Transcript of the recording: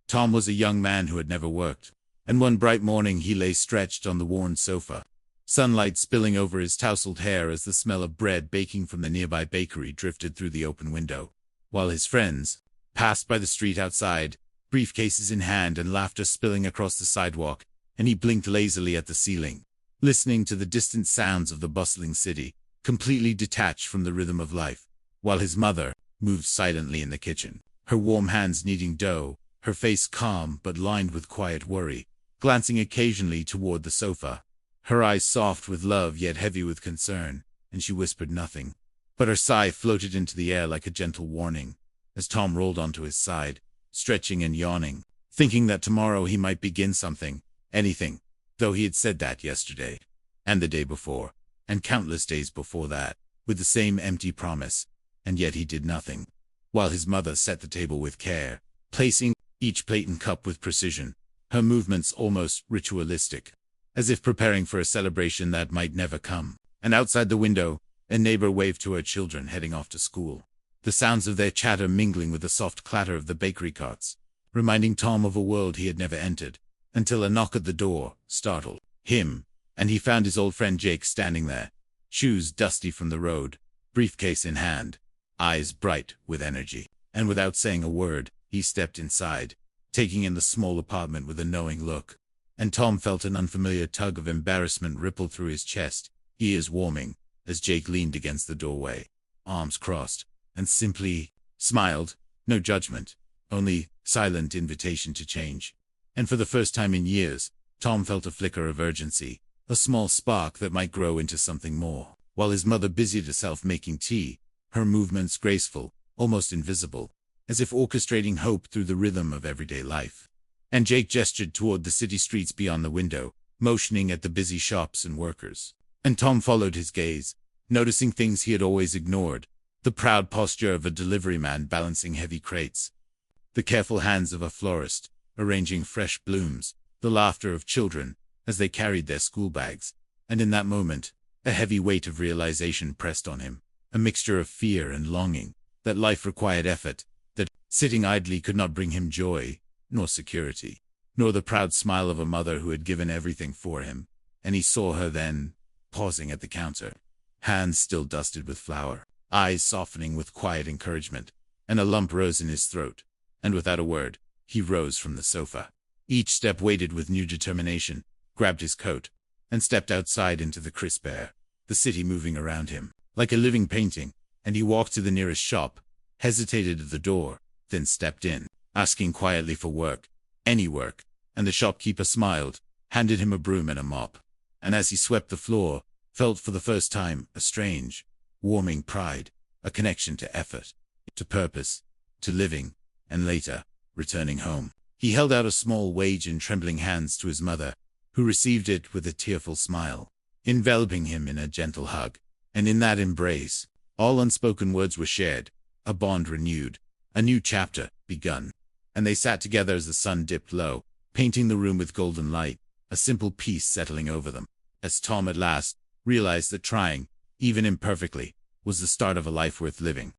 Tom was a young man who had never worked, and one bright morning he lay stretched on the worn sofa, sunlight spilling over his tousled hair as the smell of bread baking from the nearby bakery drifted through the open window, while his friends passed by the street outside, briefcases in hand and laughter spilling across the sidewalk, and he blinked lazily at the ceiling, listening to the distant sounds of the bustling city, completely detached from the rhythm of life, while his mother moved silently in the kitchen, her warm hands kneading dough, her face calm but lined with quiet worry, glancing occasionally toward the sofa, her eyes soft with love yet heavy with concern, and she whispered nothing. But her sigh floated into the air like a gentle warning, as Tom rolled onto his side, stretching and yawning, thinking that tomorrow he might begin something, anything, though he had said that yesterday, and the day before, and countless days before that, with the same empty promise, and yet he did nothing, while his mother set the table with care, placing each plate and cup with precision, her movements almost ritualistic, as if preparing for a celebration that might never come. And outside the window, a neighbor waved to her children heading off to school, the sounds of their chatter mingling with the soft clatter of the bakery carts, reminding Tom of a world he had never entered, until a knock at the door startled him, and he found his old friend Jake standing there, shoes dusty from the road, briefcase in hand, eyes bright with energy. And without saying a word, he stepped inside, taking in the small apartment with a knowing look. And Tom felt an unfamiliar tug of embarrassment ripple through his chest, ears warming, as Jake leaned against the doorway, arms crossed, and simply smiled, no judgment, only silent invitation to change. And for the first time in years, Tom felt a flicker of urgency, a small spark that might grow into something more, while his mother busied herself making tea, her movements graceful, almost invisible, as if orchestrating hope through the rhythm of everyday life. And Jake gestured toward the city streets beyond the window, motioning at the busy shops and workers. And Tom followed his gaze, noticing things he had always ignored, the proud posture of a delivery man balancing heavy crates, the careful hands of a florist, arranging fresh blooms, the laughter of children as they carried their school bags. And in that moment, a heavy weight of realization pressed on him, a mixture of fear and longing, that life required effort, that sitting idly could not bring him joy, nor security, nor the proud smile of a mother who had given everything for him. And he saw her then, pausing at the counter, hands still dusted with flour, eyes softening with quiet encouragement, and a lump rose in his throat. And without a word, he rose from the sofa. Each step weighted with new determination, grabbed his coat, and stepped outside into the crisp air, the city moving around him, like a living painting. And he walked to the nearest shop, hesitated at the door, then stepped in, asking quietly for work, any work, and the shopkeeper smiled, handed him a broom and a mop. And as he swept the floor, felt for the first time a strange, warming pride, a connection to effort, to purpose, to living, and later, returning home. He held out a small wage in trembling hands to his mother, who received it with a tearful smile, enveloping him in a gentle hug. And in that embrace, all unspoken words were shared, a bond renewed, a new chapter begun. And they sat together as the sun dipped low, painting the room with golden light, a simple peace settling over them, as Tom at last realized that trying, even imperfectly, was the start of a life worth living.